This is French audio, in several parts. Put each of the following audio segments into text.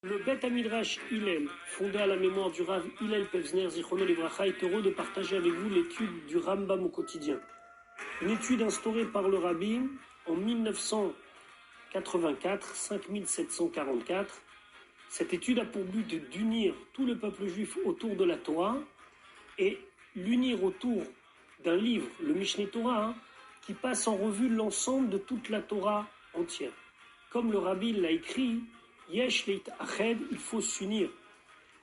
Le Bet Midrash Hillel, fondé à la mémoire du Rav Hillel Pevzner Zichrono Livracha, est heureux de partager avec vous l'étude du Rambam au quotidien. Une étude instaurée par le Rabbi en 1984, 5744. Cette étude a pour but d'unir tout le peuple juif autour de la Torah et l'unir autour d'un livre, le Mishneh Torah, qui passe en revue l'ensemble de toute la Torah entière. Comme le Rabbi l'a écrit, Yesh leit ached, il faut s'unir.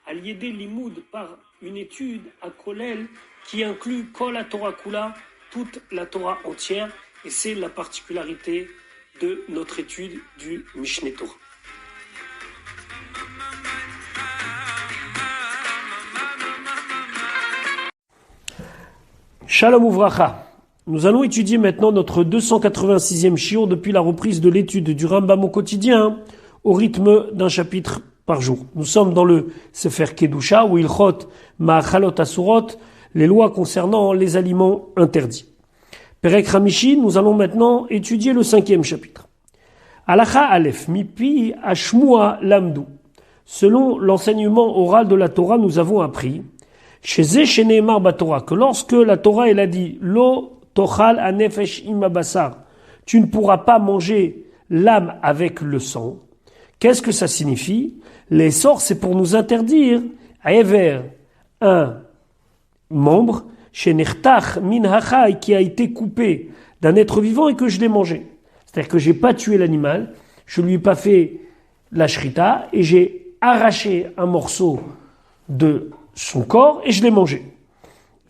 Al-Yedé Limoud par une étude à Kolel qui inclut Kol la Torah Kula, toute la Torah entière, et c'est la particularité de notre étude du Mishneh Torah. Shalom Uvracha. Nous allons étudier maintenant notre 286e shiur depuis la reprise de l'étude du Rambam au quotidien au rythme d'un chapitre par jour. Nous sommes dans le Sefer Kedusha ou Ilchot Ma'achalot Asurot, les lois concernant les aliments interdits. Perek Hamishi, nous allons maintenant étudier le 5e chapitre. Halacha Aleph, Mipi Ashmua Lamdu. Selon l'enseignement oral de la Torah, nous avons appris chez Sheneemar Batorah que lorsque la Torah elle a dit Lo tochal anefesh imabasar, tu ne pourras pas manger l'âme avec le sang. Qu'est-ce que ça signifie? Les sorts, c'est pour nous interdire à Ever, un membre, chez Nertach min hachai, qui a été coupé d'un être vivant et que je l'ai mangé. C'est-à-dire que j'ai pas tué l'animal, je lui ai pas fait la shrita et j'ai arraché un morceau de son corps et je l'ai mangé.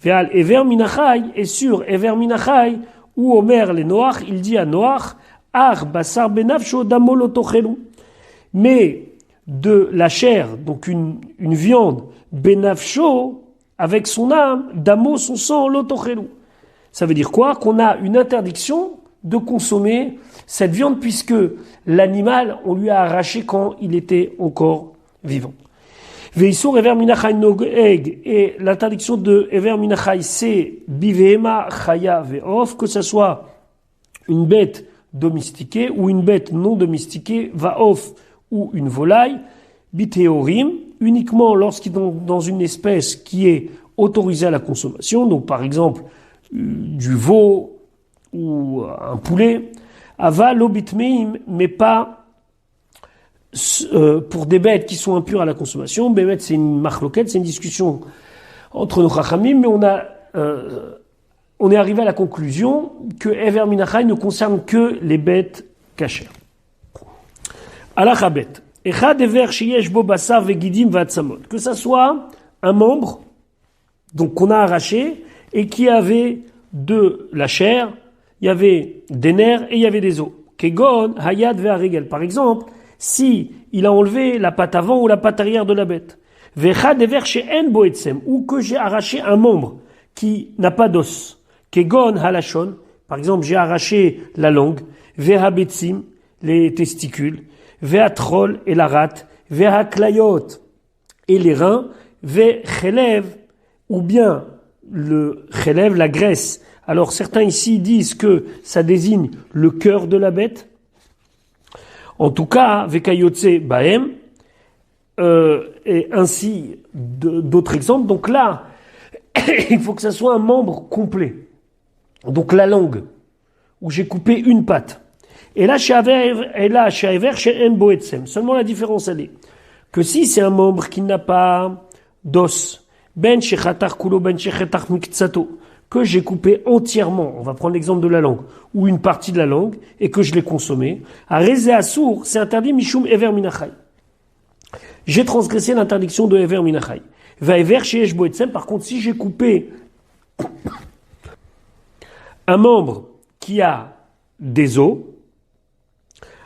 Ve'al Ever min hachai, et sur Ever min hachai, où Omer les Noach, il dit à Noach, Ar basar benafsho damolo tochelu. Mais de la chair, donc une viande, benafsho, avec son âme, damo, son sang, lotochelu. Ça veut dire quoi? Qu'on a une interdiction de consommer cette viande puisque l'animal, on lui a arraché quand il était encore vivant. Veisur ever minachai nogeg, et l'interdiction de ever minachai, c'est bivehema chaya ve'of, que ce soit une bête domestiquée ou une bête non domestiquée, vaof, ou une volaille, bitéorim, uniquement lorsqu'il est dans une espèce qui est autorisée à la consommation, donc par exemple du veau ou un poulet, ava l'obitmeim, mais pas pour des bêtes qui sont impures à la consommation. Bémet, c'est une machloquette, c'est une discussion entre nos chachamim, mais on est arrivé à la conclusion que Ever Minachai ne concerne que les bêtes cachères. Alachabet. Echad ever sheyesh bo basar vegidim vatsamot. Que ça soit un membre, donc qu'on a arraché, et qui avait de la chair, il y avait des nerfs et il y avait des os. Kegon, hayad ve'arigel. Par exemple, si il a enlevé la patte avant ou la patte arrière de la bête. Vechad ever she'en bo etsem. Ou que j'ai arraché un membre qui n'a pas d'os. Kegon halashon. Par exemple, j'ai arraché la langue. Ve'habetzim, les testicules. Ve'atrol et la rate, ve'aklayot et les reins, ve'chelev ou bien le chelev, la graisse. Alors certains ici disent que ça désigne le cœur de la bête. En tout cas, ve'kayotse bahem et ainsi d'autres exemples. Donc là, il faut que ça soit un membre complet. Donc la langue, où j'ai coupé une patte. Et là, seulement la différence, elle est que si c'est un membre qui n'a pas d'os, ben shechatar kulo, ben shechatar miktsato, que j'ai coupé entièrement, on va prendre l'exemple de la langue, ou une partie de la langue, et que je l'ai consommé, à rezé assour, c'est interdit mishum ever minachai. J'ai transgressé l'interdiction de ever minachai. Va ever sheyesh bo etsem, par contre, si j'ai coupé un membre qui a des os,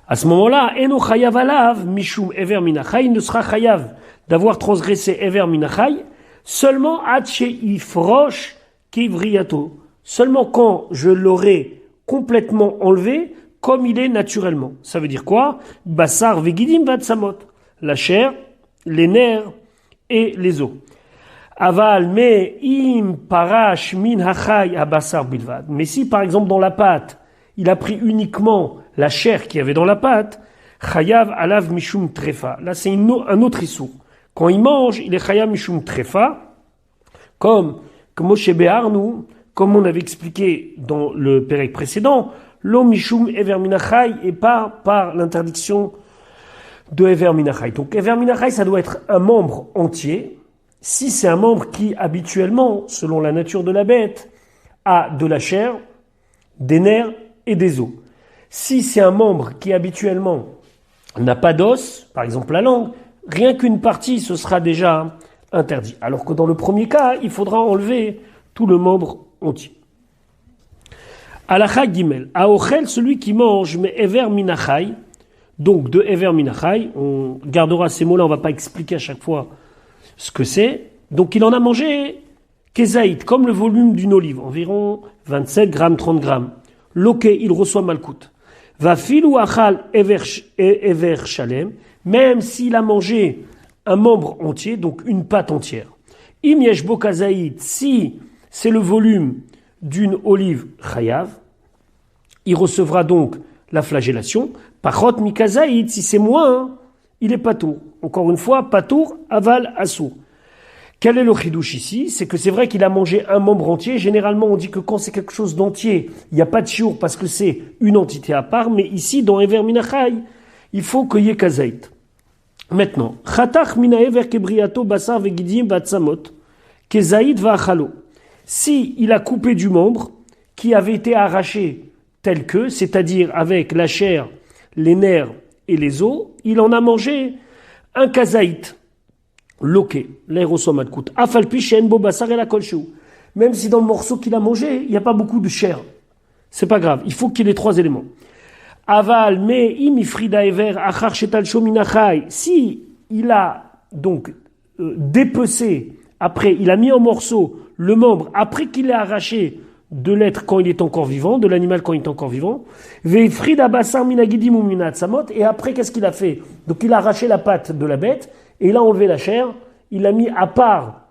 à ce moment-là, eno chayav alav mishum ever minachai, ne sera chayav d'avoir transgressé ever minachai seulement ad sheifrosh kivriyato, seulement quand je l'aurai complètement enlevé comme il est naturellement. Ça veut dire quoi? Basar vegidim vatsamot, la chair, les nerfs et les os. Aval me im parash min hachai abasar bilvad. Mais si par exemple dans la pâte il a pris uniquement la chair qu'il y avait dans la pâte, Chayav alav mishum trefa. Là, c'est un autre issour. Quand il mange, il est chayav mishum trefa, comme Moshe Be'arnu, comme on avait expliqué dans le pérec précédent, lo mishum ever minachai, et pas par l'interdiction de ever minachai. Donc ever minachai, ça doit être un membre entier. Si c'est un membre qui habituellement, selon la nature de la bête, a de la chair, des nerfs et des os. Si c'est un membre qui habituellement n'a pas d'os, par exemple la langue, rien qu'une partie, ce sera déjà interdit. Alors que dans le premier cas, il faudra enlever tout le membre entier. Alacha Gimel, Aochel, celui qui mange, mais Ever Minachai, donc de Ever Minachai, on gardera ces mots-là, on ne va pas expliquer à chaque fois ce que c'est. Donc il en a mangé Kezaït, comme le volume d'une olive, environ 27 grammes, 30 grammes. Loké, il reçoit Malkout. Va filou achal Ever Shalem, même s'il a mangé un membre entier, donc une pâte entière. Im yeshbo kazaït, si c'est le volume d'une olive chayav, il recevra donc la flagellation. Pachot mi kazaït, si c'est moins, il est patour. Encore une fois, patour, aval, assour. Quel est le chidouche ici? C'est que c'est vrai qu'il a mangé un membre entier. Généralement, on dit que quand c'est quelque chose d'entier, il n'y a pas de chiour parce que c'est une entité à part. Mais ici, dans Ever Minachai, il faut qu'il y ait kazaït. Maintenant, Chatach mina Ever kebriato basar vegidim vatsamot kezaït vachalo. Si il a coupé du membre qui avait été arraché tel que, c'est-à-dire avec la chair, les nerfs et les os, il en a mangé un kazaït. Loqué, l'aérosomadkout. Afalpi shen bo basar et la kolchou. Même si dans le morceau qu'il a mangé, il n'y a pas beaucoup de chair. C'est pas grave, il faut qu'il y ait les trois éléments. Aval, mais imifrida ever achar shetal shominachai. Si il a donc dépecé, après, il a mis en morceaux le membre, après qu'il l'ait arraché de l'être quand il est encore vivant, de l'animal quand il est encore vivant, veifrida basar minagidim ou minatsamot, et après, qu'est-ce qu'il a fait? Donc il a arraché la patte de la bête, et il a enlevé la chair, il l'a mis à part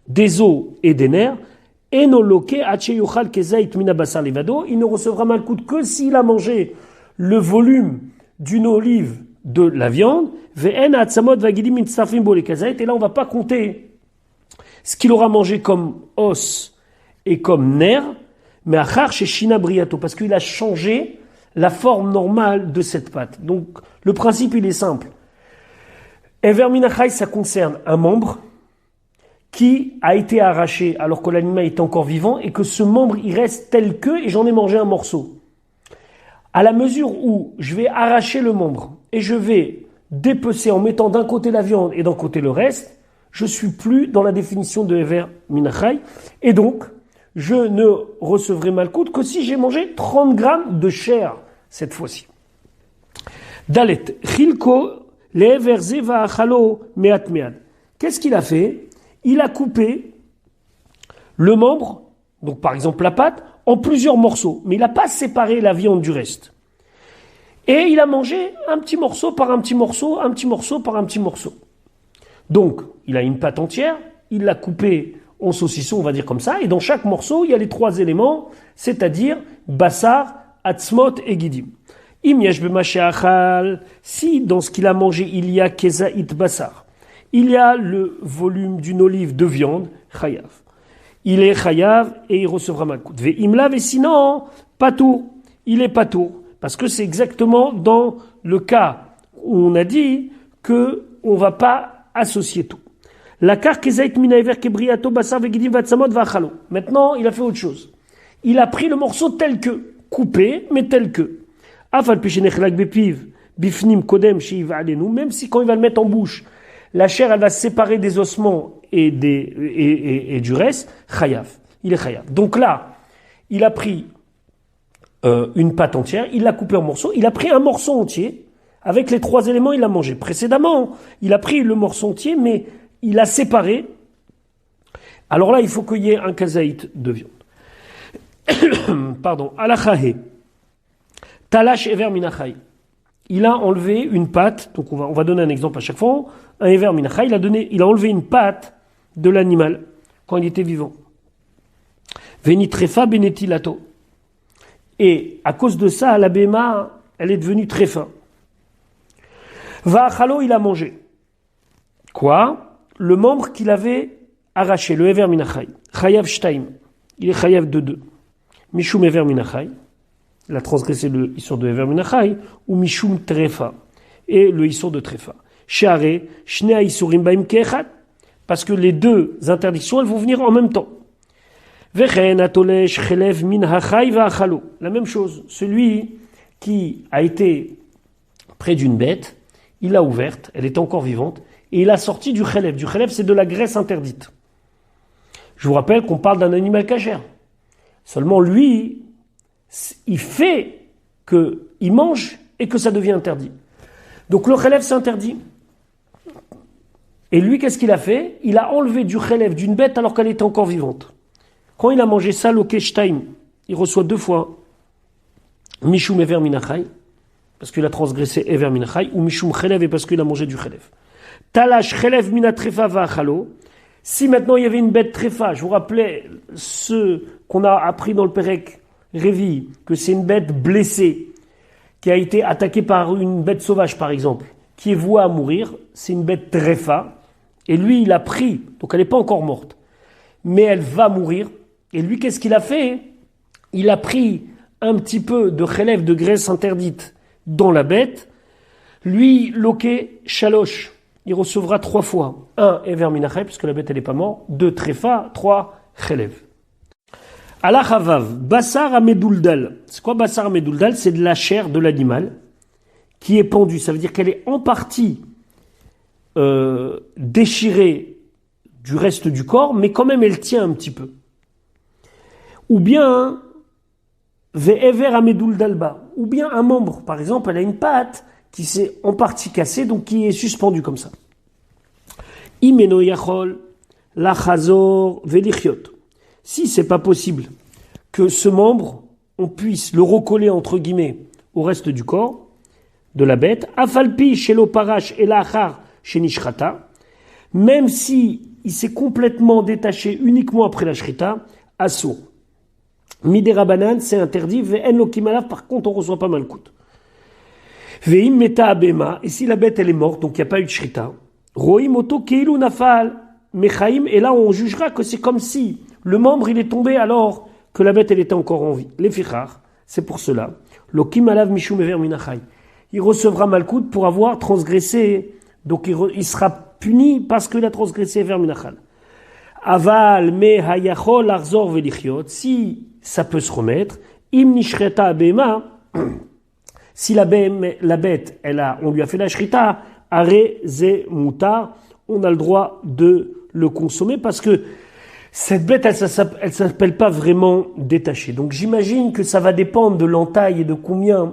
des os et des nerfs, et il ne recevra malkout que s'il a mangé le volume d'une olive de la viande, et là on ne va pas compter ce qu'il aura mangé comme os et comme nerf, mais achar chez Shina Briato, parce qu'il a changé la forme normale de cette pâte. Donc le principe il est simple. Ever Minachai, ça concerne un membre qui a été arraché alors que l'animal est encore vivant et que ce membre il reste tel que et j'en ai mangé un morceau. À la mesure où je vais arracher le membre et je vais dépecer en mettant d'un côté la viande et d'un côté le reste, je suis plus dans la définition de Ever Minachai et donc je ne recevrai malkout que si j'ai mangé 30 grammes de chair cette fois-ci. Dalet, Chilko, qu'est-ce qu'il a fait? Il a coupé le membre, donc par exemple la pâte, en plusieurs morceaux, mais il n'a pas séparé la viande du reste. Et il a mangé un petit morceau par un petit morceau, un petit morceau par un petit morceau. Donc, il a une pâte entière, il l'a coupée en saucisson, on va dire comme ça, et dans chaque morceau, il y a les trois éléments, c'est-à-dire bassar, atzmot et gidim. Si dans ce qu'il a mangé il y a kezaït basar, il y a le volume d'une olive de viande, chayav. Il est chayav et il recevra malkout. Ve'imla sinon patour, il est patour parce que c'est exactement dans le cas où on a dit que on va pas associer tout. La kar kezaït minaever kebriato basar vegidim vatsamot vachalo. Maintenant, il a fait autre chose. Il a pris le morceau tel que, coupé mais tel que. Même si quand il va le mettre en bouche, la chair elle va se séparer des ossements et du reste, chayav. Il est chayav. Donc là, il a pris une pâte entière, il l'a coupée en morceaux, il a pris un morceau entier, avec les trois éléments, il l'a mangé. Précédemment, il a pris le morceau entier, mais il a séparé. Alors là, il faut qu'il y ait un kazaït de viande. Pardon. Alachahe. Talash Ever Minachai. Il a enlevé une pâte, donc on va donner un exemple à chaque fois. Un Ever Minachai, il a enlevé une pâte de l'animal quand il était vivant. Venitrefa benetilato. Et à cause de ça, la béma, elle est devenue très fin. Va'achalo, il a mangé. Quoi? Le membre qu'il avait arraché, le Ever Minachai. Chayav Shtaim. Il est Chayav de 2. Mishum Ever Minachai. Il a transgressé le Issur de Ever Minachai. Ou Mishum Trefa. Et le Issur de Trefa. Sheare, Shnei Isurim Baim Kechat. Parce que les deux interdictions, elles vont venir en même temps. Vechen Atolesh Chelev Min Hachai Va'achalo. La même chose. Celui qui a été près d'une bête, il l'a ouverte, elle était encore vivante, et il a sorti du chelev. Du chelev, c'est de la graisse interdite. Je vous rappelle qu'on parle d'un animal cachère. Seulement lui, il fait qu'il mange et que ça devient interdit. Donc le chelev, c'est interdit. Et lui, qu'est-ce qu'il a fait? Il a enlevé du chelev d'une bête alors qu'elle était encore vivante. Quand il a mangé ça, l'okeshtaim, il reçoit 2 fois Mishum Ever Minachai, parce qu'il a transgressé Ever Minachai, ou Mishum Chelev, et parce qu'il a mangé du Chelev. Talash Chelev Mina Trefa Va'achalo. Si maintenant il y avait une bête Trefa, je vous rappelais ce qu'on a appris dans le Perek Révi, que c'est une bête blessée, qui a été attaquée par une bête sauvage par exemple, qui est vouée à mourir, c'est une bête Trefa, et lui il a pris, donc elle n'est pas encore morte, mais elle va mourir, et lui qu'est-ce qu'il a fait? Il a pris un petit peu de Chelev, de graisse interdite, dans la bête, lui, loqué, chaloche, il recevra 3 fois. 1, Ever Minachai, puisque la bête elle n'est pas morte. 2, Trefa. 3, Chelev. Allah Havav, Bassar Ameduldal. C'est quoi Bassar Ameduldal? C'est de la chair de l'animal qui est pendue. Ça veut dire qu'elle est en partie déchirée du reste du corps, mais quand même elle tient un petit peu. Ou bien Ve'ever Ameduldalba. Ou bien un membre, par exemple, elle a une patte qui s'est en partie cassée, donc qui est suspendue comme ça. Imeno yachol, lachazor velichiot. Si c'est pas possible que ce membre, on puisse le recoller entre guillemets au reste du corps de la bête, afalpi shelo parash et lachar shenishchata, même si il s'est complètement détaché uniquement après la shrita, assour. Midera banane, c'est interdit. Ve'en lo kimalav, par contre, on reçoit pas malkout. Ve'im meta abema, et si la bête elle est morte, donc il n'y a pas eu de shrita. Roim oto keilu nafal mechaim, et là on jugera que c'est comme si le membre il est tombé alors que la bête elle était encore en vie. Les fichar, c'est pour cela. Lo kimalav mishum ever minachai. Il recevra malkout pour avoir transgressé, donc il sera puni parce qu'il a transgressé ever minachal. Aval me hayachol arzor velichiot, si ça peut se remettre. Im nishreta abema, si la bête, on lui a fait la shrita, are ze mutar, on a le droit de le consommer parce que cette bête, elle s'appelle pas vraiment détachée. Donc j'imagine que ça va dépendre de l'entaille et de combien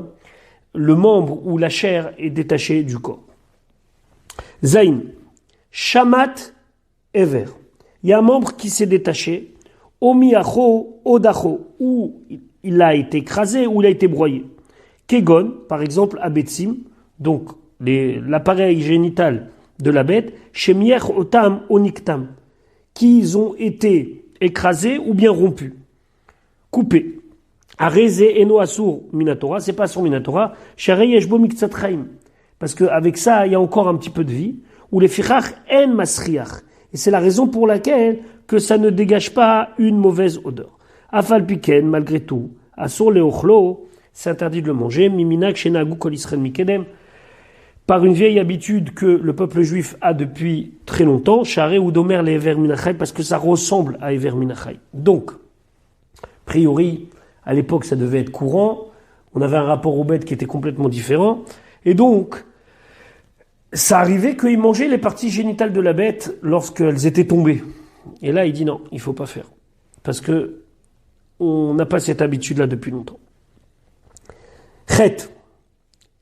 le membre ou la chair est détachée du corps. Zain, shamat ever. Il y a un membre qui s'est détaché, omiacho, odacho, où il a été écrasé, où il a été broyé. Kegon, par exemple, abetsim, donc l'appareil génital de la bête, shemier otam oniktam, qui ont été écrasés ou bien rompus, coupés. Areze eno asur minatora, c'est pas sur minatora, sharei yeshbo miktsatchaim, parce qu'avec ça, il y a encore un petit peu de vie, ou les fichach en masriach. Et c'est la raison pour laquelle que ça ne dégage pas une mauvaise odeur. Afal piken, malgré tout, asur leochlo, c'est interdit de le manger, miminak shenagu kol Israël mikedem, par une vieille habitude que le peuple juif a depuis très longtemps, charé ou domer les Ever Minachai, parce que ça ressemble à Ever Minachai. Donc, a priori, à l'époque, ça devait être courant, on avait un rapport aux bêtes qui était complètement différent, et donc, ça arrivait qu'ils mangeaient les parties génitales de la bête lorsqu'elles étaient tombées. Et là, il dit non, il ne faut pas faire. Parce que on n'a pas cette habitude-là depuis longtemps. Chet.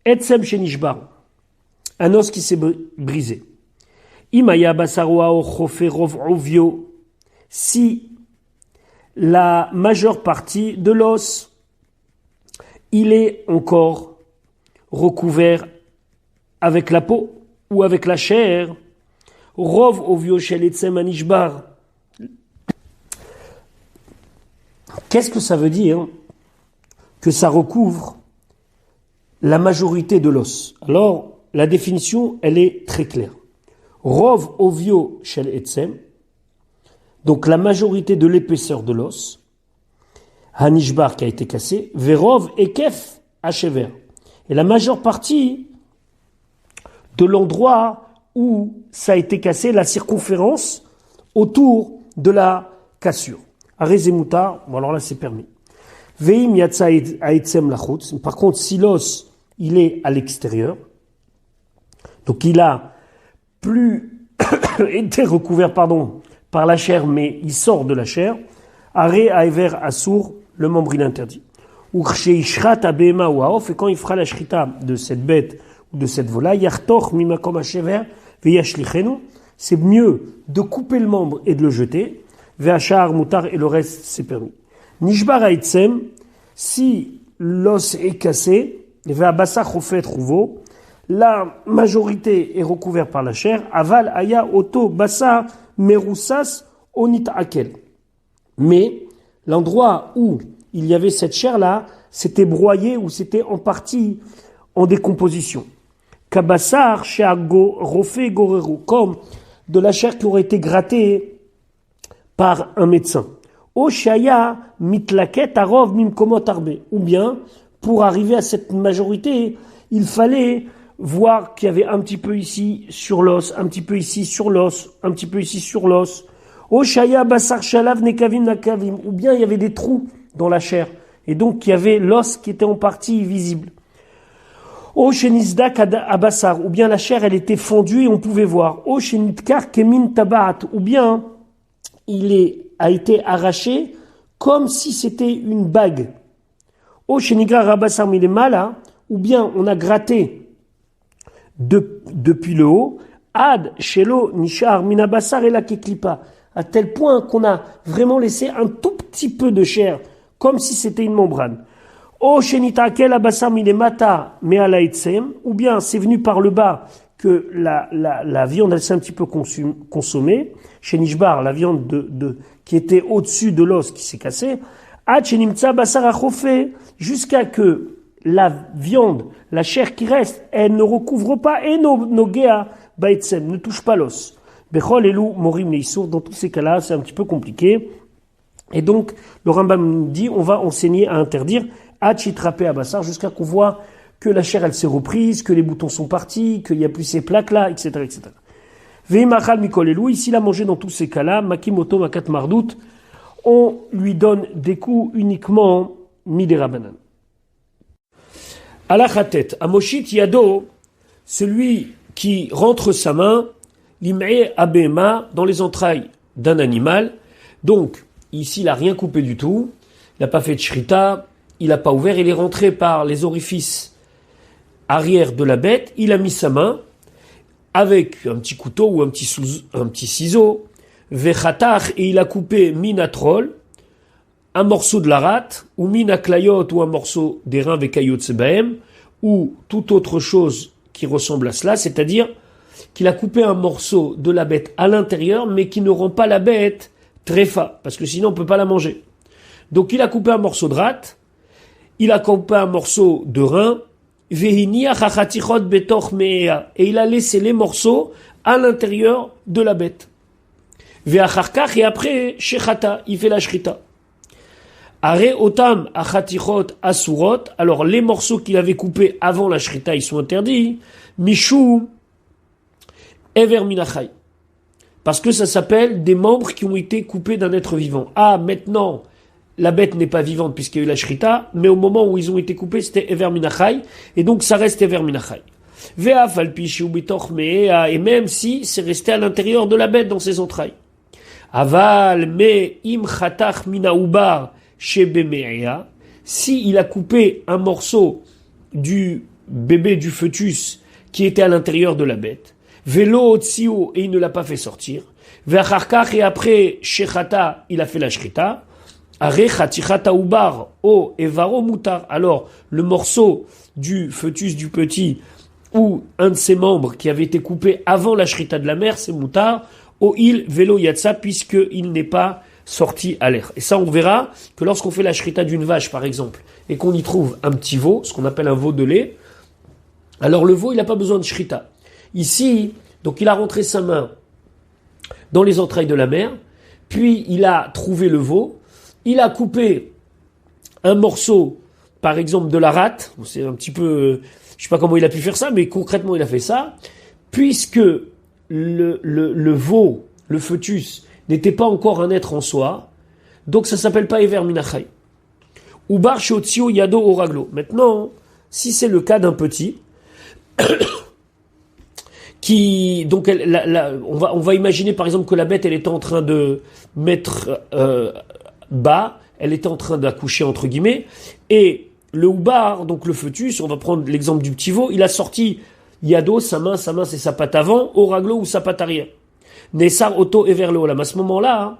Etsem shenishbar. Un os qui s'est brisé. Imaya basaroa ochoferov ovio. Si la majeure partie de l'os, il est encore recouvert avec la peau ou avec la chair, rov ovio shel etsem anishbar. Qu'est-ce que ça veut dire que ça recouvre la majorité de l'os? Alors, la définition, elle est très claire. Rov ovio shel etzem, donc la majorité de l'épaisseur de l'os, hanishbar qui a été cassé, verov ekef hachever. Et la majeure partie de l'endroit où ça a été cassé, la circonférence autour de la cassure. Arezemutar, bon alors là c'est permis. Veim yatsa haetzem lachutz. Par contre, si l'os il est à l'extérieur, donc il a plus été recouvert par la chair, mais il sort de la chair, are aever assour, le membre il interdit. Uksheishrat abema ou aof, et quand il fera la shrita de cette bête ou de cette volaille, yartoch mimakom hashever veyashlichenu, c'est mieux de couper le membre et de le jeter, veachar mutar, et le reste c'est permis. Nishbar haetzem, si l'os est cassé, ve'abasach rofet rouvo, la majorité est recouverte par la chair, aval aya oto basa meroussas onit akel. Mais l'endroit où il y avait cette chair-là, c'était broyé ou c'était en partie en décomposition. Kabassar sheago rofe goreru, comme de la chair qui aurait été grattée par un médecin. O shaya mitlaket arov mimkomot arbe. Ou bien, pour arriver à cette majorité, il fallait voir qu'il y avait un petit peu ici sur l'os, un petit peu ici sur l'os, un petit peu ici sur l'os. O shaya basar shalav nekavim nakavim. Ou bien il y avait des trous dans la chair. Et donc il y avait l'os qui était en partie visible. O shenizdak abassar. Ou bien la chair elle était fondue et on pouvait voir. O shenitkar kemin tabaat. Ou bien a été arraché comme si c'était une bague. O shenigar abassar milemala. Ou bien on a gratté depuis le haut. Ad shelo nishar minabassar et la keklipa. À tel point qu'on a vraiment laissé un tout petit peu de chair, comme si c'était une membrane. O shenita kel abassar milemata me'ala etzem, ou bien c'est venu par le bas que la viande elle s'est un petit peu consommée. Chez Nishbar, la viande qui était au-dessus de l'os qui s'est cassée. Ad shenimtsa basar achofé, jusqu'à que la viande, la chair qui reste, elle ne recouvre pas et nogea baetzem, ne touche pas l'os. Bechol elou morim leissour, dans tous ces cas-là, c'est un petit peu compliqué. Et donc, le Rambam dit, on va enseigner à interdire achitrapé à bassar, jusqu'à qu'on voit que la chair, elle s'est reprise, que les boutons sont partis, qu'il n'y a plus ces plaques-là, etc., etc. Veimachal mikol elou, ici, il a mangé dans tous ces cas-là, makimoto makat mardout, on lui donne des coups uniquement midérabanan. Alachatet, amoshit yado, celui qui rentre sa main, l'im'e abema, dans les entrailles d'un animal. Donc, ici, il n'a rien coupé du tout. Il n'a pas fait de shrita. Il n'a pas ouvert. Il est rentré par les orifices arrière de la bête. Il a mis sa main avec un petit couteau ou un petit ciseau. Vechatach, et il a coupé minatrol, un morceau de la rate, ou minaklayot, ou un morceau des reins vekayot sebaem, ou toute autre chose qui ressemble à cela, c'est-à-dire qu'il a coupé un morceau de la bête à l'intérieur, mais qui ne rend pas la bête tréfa, parce que sinon on ne peut pas la manger. Donc il a coupé un morceau de rate, il a coupé un morceau de rein, et il a laissé les morceaux à l'intérieur de la bête. Et après, shechata, il fait la shrita. Are otam achatichot asurot, alors les morceaux qu'il avait coupés avant la shrita, ils sont interdits. Mishou ever minachai. Parce que ça s'appelle des membres qui ont été coupés d'un être vivant. Ah, maintenant, la bête n'est pas vivante puisqu'il y a eu la shrita, mais au moment où ils ont été coupés, c'était ever minachai, et donc ça reste ever minachai. Ve'af alpi shiu bitoch me'ea, et même si c'est resté à l'intérieur de la bête dans ses entrailles. Aval me im chatach mina ubar shebe me'ea, si il a coupé un morceau du bébé du fœtus qui était à l'intérieur de la bête, velo tsiu, et il ne l'a pas fait sortir, ve'acharkach, et après shechata, il a fait la shrita, are chatichata ubar o evaro mutar, alors le morceau du fœtus du petit ou un de ses membres qui avait été coupé avant la shrita de la mère, c'est mutar, o il velo yatsa, puisqu'il n'est pas sorti à l'air. Et ça, on verra que lorsqu'on fait la shrita d'une vache, par exemple, et qu'on y trouve un petit veau, ce qu'on appelle un veau de lait, Alors le veau, il n'a pas besoin de shrita. Ici, donc il a rentré sa main dans les entrailles de la mer, puis il a trouvé le veau, il a coupé un morceau, par exemple de la rate, c'est un petit peu, je sais pas comment il a pu faire ça, mais concrètement il a fait ça, puisque le veau, le fœtus, n'était pas encore un être en soi, donc ça s'appelle pas Ever Minachai. Ubar Shotzio Yado Oraglo. Maintenant, si c'est le cas d'un petit, qui, donc, on va imaginer par exemple que la bête, elle était en train de mettre bas, elle était en train d'accoucher entre guillemets, et le Ubar, donc le fœtus, on va prendre l'exemple du petit veau, il a sorti Yado, sa main c'est sa patte avant, Oraglo ou sa patte arrière. Nessar Oto Everlo Olam. À ce moment-là,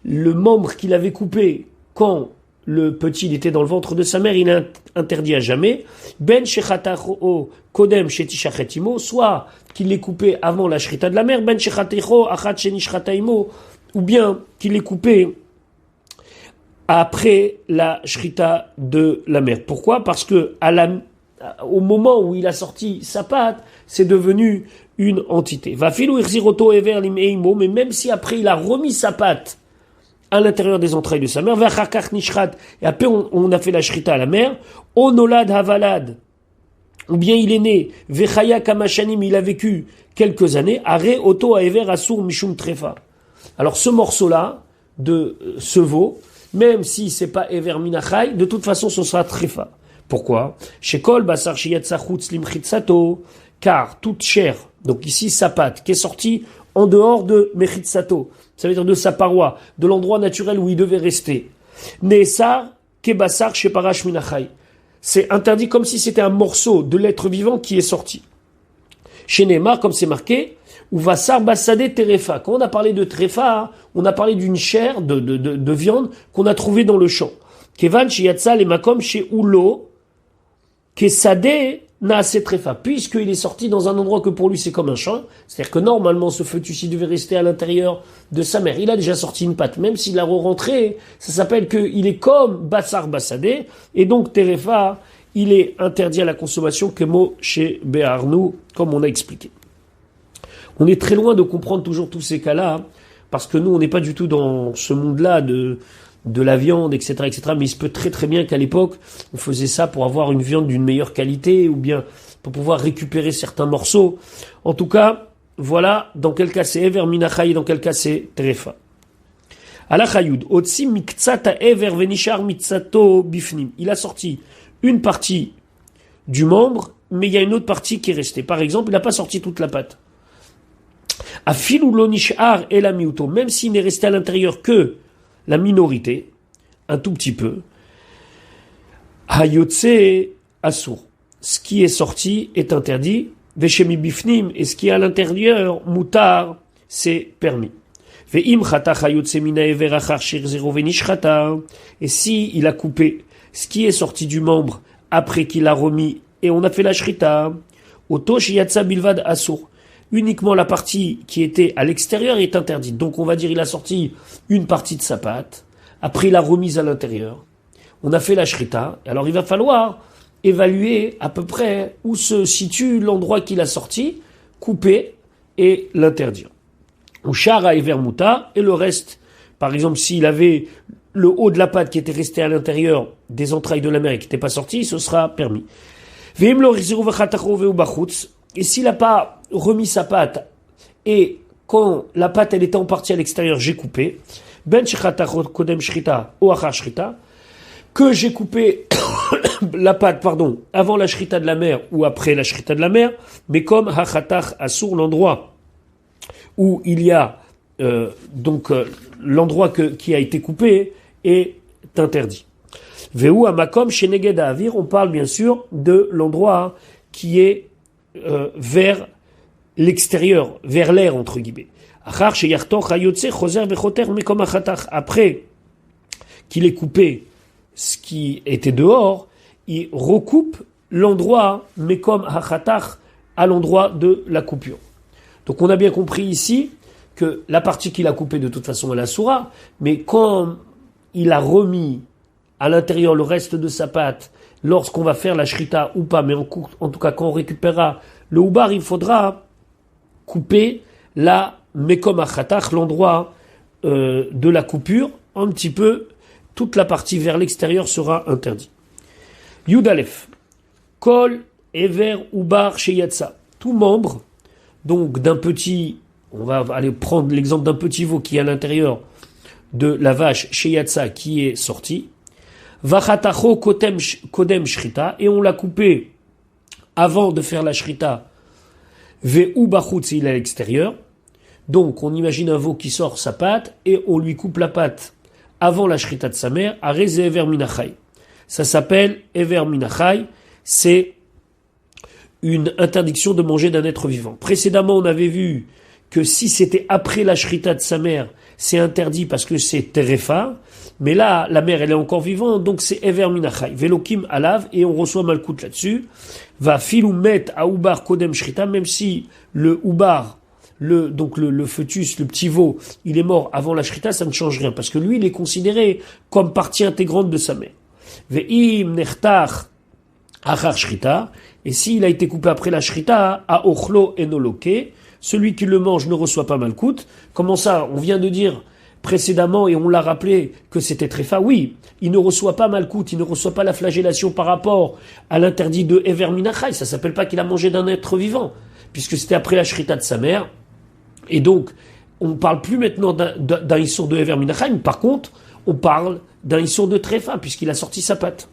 le membre qu'il avait coupé quand le petit il était dans le ventre de sa mère, il est interdit à jamais. Ben shechatacho kodem shetishachetimmo, soit qu'il l'ait coupé avant la shrita de la mère, ben shechatecho achat shenishchataimo, ou bien qu'il l'ait coupé après la shrita de la mère. Pourquoi ? Parce que au moment où il a sorti sa patte, c'est devenu une entité. Va filou irziroto ever lim eimo, mais même si après il a remis sa patte à l'intérieur des entrailles de sa mère, va chakach nishrat, et après on a fait la shrita à la mère, onolad havalad, ou bien il est né, vechaya kamashanim, il a vécu quelques années, are oto aever asur mishum trefa. Alors ce morceau-là, de ce veau, même si c'est pas ever minachai, de toute façon ce sera trefa. Pourquoi? Shekol basar shiyatsachutz limchitsato, car toute chair, donc ici sa patte, qui est sortie en dehors de mechitsato, ça veut dire de sa paroi, de l'endroit naturel où il devait rester. Neesar kebassar sheparash minachai. C'est interdit comme si c'était un morceau de l'être vivant qui est sorti. Chez Neymar, comme c'est marqué, ou vassar bassade terefa. Quand on a parlé de terefa, on a parlé d'une chair de viande qu'on a trouvée dans le champ. Kevan sheyatsa le makom chez ulo kesade naase trefa. Puisqu'il est sorti dans un endroit que pour lui c'est comme un champ, c'est-à-dire que normalement ce fœtus il devait rester à l'intérieur de sa mère. Il a déjà sorti une patte, même s'il a re-rentré, ça s'appelle qu'il est comme bassar bassade, et donc terefa, il est interdit à la consommation kemo chez Béarnou, comme on a expliqué. On est très loin de comprendre toujours tous ces cas-là, parce que nous on n'est pas du tout dans ce monde-là de la viande, etc., etc. Mais il se peut très très bien qu'à l'époque, on faisait ça pour avoir une viande d'une meilleure qualité, ou bien pour pouvoir récupérer certains morceaux. En tout cas, voilà dans quel cas c'est Ever Minachai, dans quel cas c'est Terefa. Alachayud, Otsi Miktsata Ever Venishar Mitsato Bifnim. Il a sorti une partie du membre, mais il y a une autre partie qui est restée. Par exemple, il n'a pas sorti toute la pâte. Afilu lo nishar et la miuto, même s'il n'est resté à l'intérieur que la minorité, un tout petit peu, hayotse asur. Ce qui est sorti est interdit, veshemi bifnim, et ce qui est à l'intérieur, mutar, c'est permis. Ve'im chatach hayotse mina ever achar shirzero venishchata, et si il a coupé ce qui est sorti du membre après qu'il a remis, et on a fait la shrita, otosh yatsa bilvad asur. Uniquement la partie qui était à l'extérieur est interdite. Donc on va dire il a sorti une partie de sa pâte, après il a remise à l'intérieur. On a fait la shrita, alors il va falloir évaluer à peu près où se situe l'endroit qu'il a sorti, couper et l'interdire. Ou shara et vermuta, et le reste, par exemple s'il avait le haut de la pâte qui était resté à l'intérieur des entrailles de la mer et qui n'était pas sorti, ce sera permis. Et s'il n'a pas remis sa pâte, et quand la pâte elle était en partie à l'extérieur, j'ai coupé, ben kodem shrita ou achar shrita, que j'ai coupé la pâte, avant la shrita de la mer ou après la shrita de la mer, mais comme hachatach asur, l'endroit où il y a l'endroit qui a été coupé est interdit. Veu amakom sheneged avir, on parle bien sûr de l'endroit qui est vers l'extérieur, vers l'air entre guillemets. Après qu'il ait coupé ce qui était dehors, il recoupe l'endroit, mais comme hachatach, à l'endroit de la coupure. Donc on a bien compris ici que la partie qu'il a coupée de toute façon elle assoura, mais quand il a remis à l'intérieur le reste de sa pâte lorsqu'on va faire la shrita ou pas, mais en tout cas quand on récupérera le oubar, il faudra couper la mekom achatach, l'endroit de la coupure, un petit peu, toute la partie vers l'extérieur sera interdite. Yud Aleph, Kol, Ever, Oubar, Sheyatsa, tout membre, donc d'un petit, on va aller prendre l'exemple d'un petit veau qui est à l'intérieur de la vache Sheyatsa qui est sortie, Vachatacho Kodem Shrita, et on l'a coupé avant de faire la Shrita, Ve'u Bachutz, il est à l'extérieur. Donc, on imagine un veau qui sort sa patte et on lui coupe la patte avant la shrita de sa mère, Areze Ever Minachai. Ça s'appelle Ever Minachai, c'est une interdiction de manger d'un être vivant. Précédemment, on avait vu que si c'était après la shrita de sa mère, c'est interdit parce que c'est terefa, mais là, la mère, elle est encore vivante, donc c'est Ever Minachai. Velokim alav, et on reçoit malkout là-dessus. Va filou met à Ubar Kodem Shrita, même si le Ubar, donc le fœtus, le petit veau, il est mort avant la shrita, ça ne change rien, parce que lui, il est considéré comme partie intégrante de sa mère. Ve'im nechtach achar shrita, et s'il a été coupé après la shrita, a ochlo enoloke, celui qui le mange ne reçoit pas malkout. Comment ça? On vient de dire précédemment, et on l'a rappelé, que c'était tréfa. Oui, il ne reçoit pas malkout, il ne reçoit pas la flagellation par rapport à l'interdit de Ever Minachai. Ça s'appelle pas qu'il a mangé d'un être vivant, puisque c'était après la shrita de sa mère. Et donc, on ne parle plus maintenant d'un issour de Ever Minachai, mais par contre, on parle d'un issour de tréfa, puisqu'il a sorti sa patte.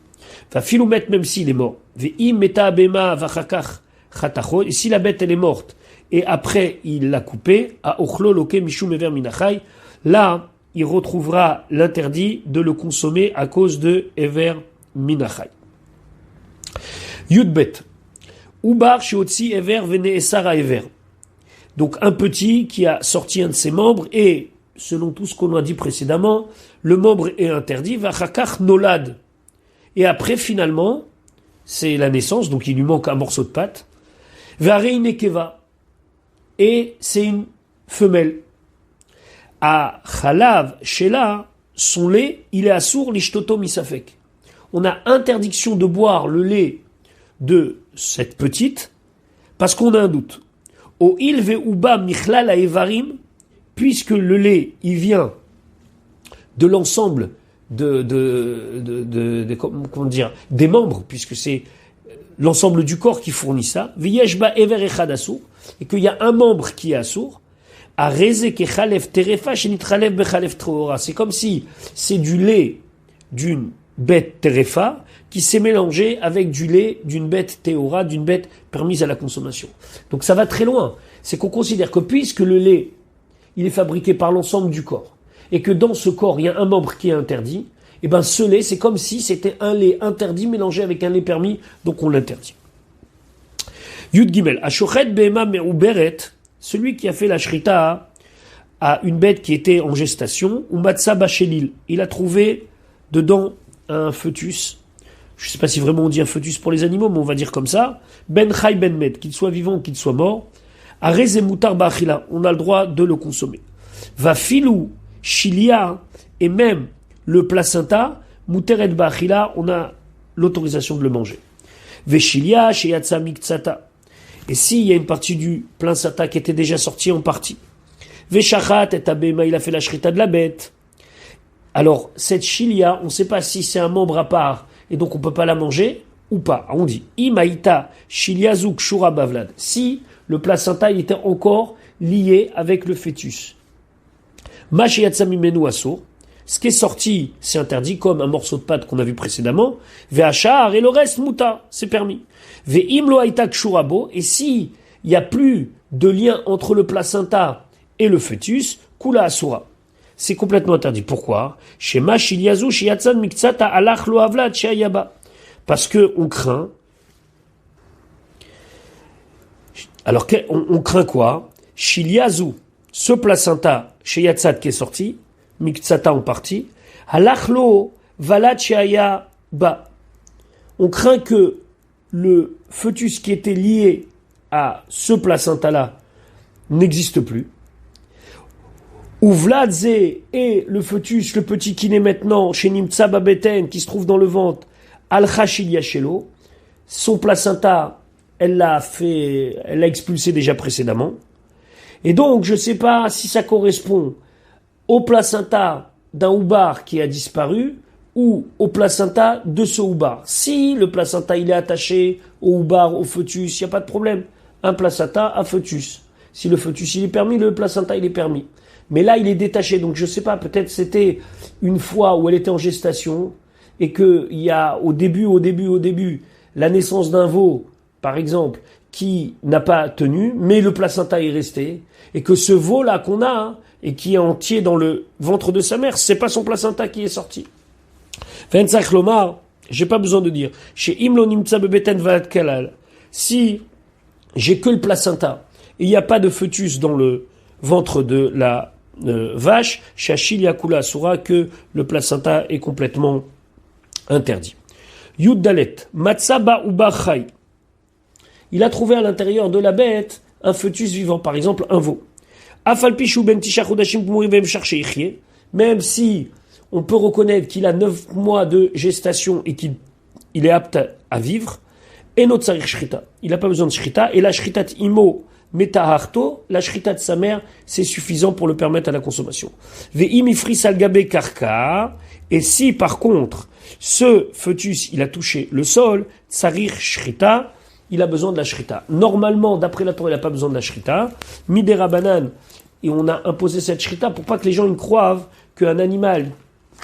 Enfin, Philoumètre, même s'il est mort. Ve'im meta abema vachakach chatacho, et si la bête, elle est morte, et après, il l'a coupée, à ochlo loke mishum Ever Minachai, là, il retrouvera l'interdit de le consommer à cause de Ever Minachai. Yudbet. Ubar shiotzi Ever vene esara Ever. Donc un petit qui a sorti un de ses membres et, selon tout ce qu'on a dit précédemment, le membre est interdit, vachakach nolad. Et après, finalement, c'est la naissance, donc il lui manque un morceau de pâte. Vareine-keva. Et c'est une femelle. À Chalav, Shela, son lait, il est assour l'ishtoto misafek. On a interdiction de boire le lait de cette petite parce qu'on a un doute. Au ilve uba michlal evarim, puisque le lait, il vient de l'ensemble comment dire, des membres, puisque c'est l'ensemble du corps qui fournit ça. V'yeshba ever echad assour, et qu'il y a un membre qui est assour. C'est comme si c'est du lait d'une bête terefa qui s'est mélangé avec du lait d'une bête théora, d'une bête permise à la consommation. Donc ça va très loin. C'est qu'on considère que puisque le lait, il est fabriqué par l'ensemble du corps, et que dans ce corps, il y a un membre qui est interdit, et ben ce lait, c'est comme si c'était un lait interdit mélangé avec un lait permis, donc on l'interdit. Yud Gimel, Ashochet Behema Me'uberet, celui qui a fait la shrita à une bête qui était en gestation, ou Matsa Bachelil, il a trouvé dedans un fœtus. Je ne sais pas si vraiment on dit un fœtus pour les animaux, mais on va dire comme ça. Ben Chai Ben Med, qu'il soit vivant ou qu'il soit mort. Arez et Moutar Bachila, on a le droit de le consommer. Va filou, Chilia, et même le placenta, Mouteret Bachila, on a l'autorisation de le manger. Vechilia, Sheyatsa Miktsata. Et s'il y a une partie du placenta qui était déjà sortie en partie. Veshachat et Abema, il a fait la shrita de la bête. Alors, cette chilia, on ne sait pas si c'est un membre à part, et donc on ne peut pas la manger, ou pas. On dit, Imaïta, Shiliazuk Shura Bavlad. Si le placenta il était encore lié avec le fœtus. Mashiyatsamimenu Asur. Ce qui est sorti, c'est interdit, comme un morceau de pâte qu'on a vu précédemment. Ve'achar, et le reste, muta, c'est permis. Ve'im lo haïta kshurabo, et si il n'y a plus de lien entre le placenta et le fœtus, kula asura. C'est complètement interdit. Pourquoi? Shema shiliazu shiyatzan miktsata alach lo avlad shayaba. Parce que on craint. Alors, on craint quoi? Shiliazu, ce placenta shiyatzat qui est sorti, miktsata en partie, alach lo valad shayaba. On craint que le fœtus qui était lié à ce placenta-là n'existe plus. Ou Vladze et le fœtus, le petit qui naît maintenant, chez Nimtsa Babeten, qui se trouve dans le ventre, Al-Khashil Yashelo, son placenta, elle l'a expulsé déjà précédemment. Et donc, je ne sais pas si ça correspond au placenta d'un oubar qui a disparu ou au placenta de ce oubar. Si le placenta il est attaché au oubar, au fœtus, il n'y a pas de problème. Un placenta à fœtus. Si le fœtus il est permis, le placenta il est permis. Mais là il est détaché, donc je ne sais pas, peut-être c'était une fois où elle était en gestation et qu'il y a au début, la naissance d'un veau, par exemple, qui n'a pas tenu, mais le placenta est resté, et que ce veau-là qu'on a, et qui est entier dans le ventre de sa mère, c'est pas son placenta qui est sorti. Fenzach Lomar, j'ai pas besoin de dire, chez Imlo Nimtsa Bebeten Valat Kalal, si j'ai que le placenta, et il n'y a pas de fœtus dans le ventre de la vache, chez Achil Yakula Asura, que le placenta est complètement interdit. Yud Dalet, Matsaba Uba Chai. Il a trouvé à l'intérieur de la bête un fœtus vivant, par exemple un veau. Même si on peut reconnaître qu'il a 9 mois de gestation et qu'il est apte à vivre, et notre tsarich shrita, il n'a pas besoin de shrita, et la shritat imo metaharto, la shrita de sa mère, c'est suffisant pour le permettre à la consommation. Ve'im ifris algabe karka, et si par contre ce fœtus il a touché le sol, tsarich shrita, il a besoin de la shrita. Normalement, d'après la Torah, il n'a pas besoin de la shrita. Midera banan, et on a imposé cette shrita pour pas que les gens y croient qu'un animal,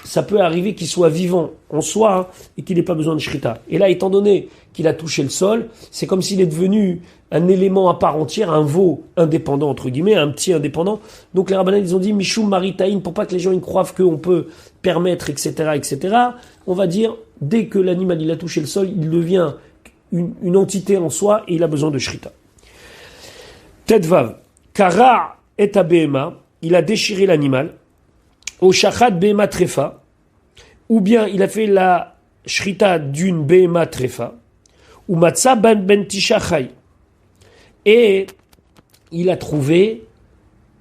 ça peut arriver qu'il soit vivant en soi et qu'il n'ait pas besoin de shrita. Et là, étant donné qu'il a touché le sol, c'est comme s'il est devenu un élément à part entière, un veau indépendant, entre guillemets, un petit indépendant. Donc les rabbanan, ils ont dit, Mishum Maritaïn, pour pas que les gens y croient qu'on peut permettre, etc., etc., on va dire, dès que l'animal il a touché le sol, il devient une entité en soi et il a besoin de shrita. Tedvav, Kara et Abema, il a déchiré l'animal, au shachat Bema Trefa, ou bien il a fait la shrita d'une Bema Trefa, ou Matza Ben Tishachai, et il a trouvé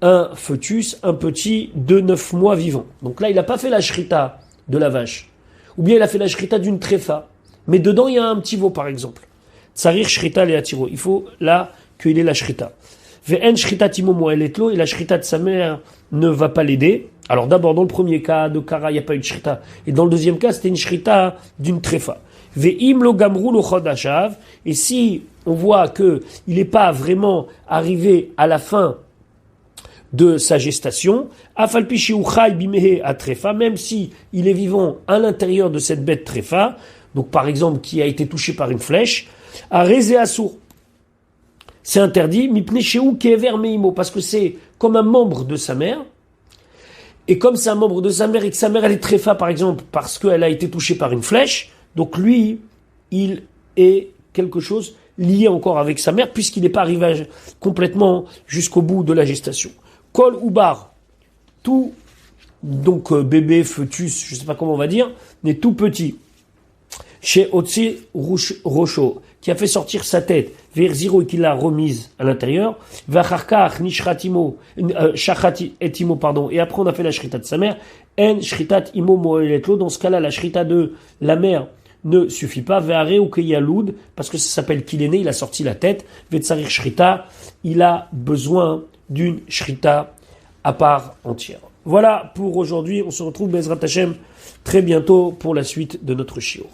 un fœtus, un petit de 9 mois vivant. Donc là, il n'a pas fait la shrita de la vache, ou bien il a fait la shrita d'une trefa. Mais dedans, il y a un petit veau, par exemple. Tsarir shrita le atiro. Il faut là qu'il ait la shrita. Ve'en shrita timo moeletlo, et la shrita de sa mère ne va pas l'aider. Alors d'abord, dans le premier cas de Kara, il n'y a pas eu de shrita. Et dans le deuxième cas, c'était une shrita d'une trefa. Ve'im lo gamru lo chodashav. Et si on voit qu'il n'est pas vraiment arrivé à la fin de sa gestation, afalpi uchai bimehe a trefa, même si il est vivant à l'intérieur de cette bête trefa, donc par exemple qui a été touché par une flèche, à Rezé Assour. C'est interdit, mipne shehu kever meimo, parce que c'est comme un membre de sa mère, et comme c'est un membre de sa mère et que sa mère elle est tréfa par exemple parce qu'elle a été touchée par une flèche, donc lui, il est quelque chose lié encore avec sa mère puisqu'il n'est pas arrivé complètement jusqu'au bout de la gestation. Kol ou bar, tout, donc bébé, fœtus, je ne sais pas comment on va dire, mais tout petit. Chez Otsi Rocho, qui a fait sortir sa tête vers Ziro et qui l'a remise à l'intérieur, Vacharkach Nishratimo, Shachati etimo, pardon, et après on a fait la shrita de sa mère, En Shritat Imo Moeletlo, dans ce cas-là, la shrita de la mère ne suffit pas, Ve'are ou Keyaloud, parce que ça s'appelle qu'il est né, il a sorti la tête, Vetsarir Shrita, il a besoin d'une shrita à part entière. Voilà pour aujourd'hui, on se retrouve Bezrat Hashem très bientôt pour la suite de notre shiur.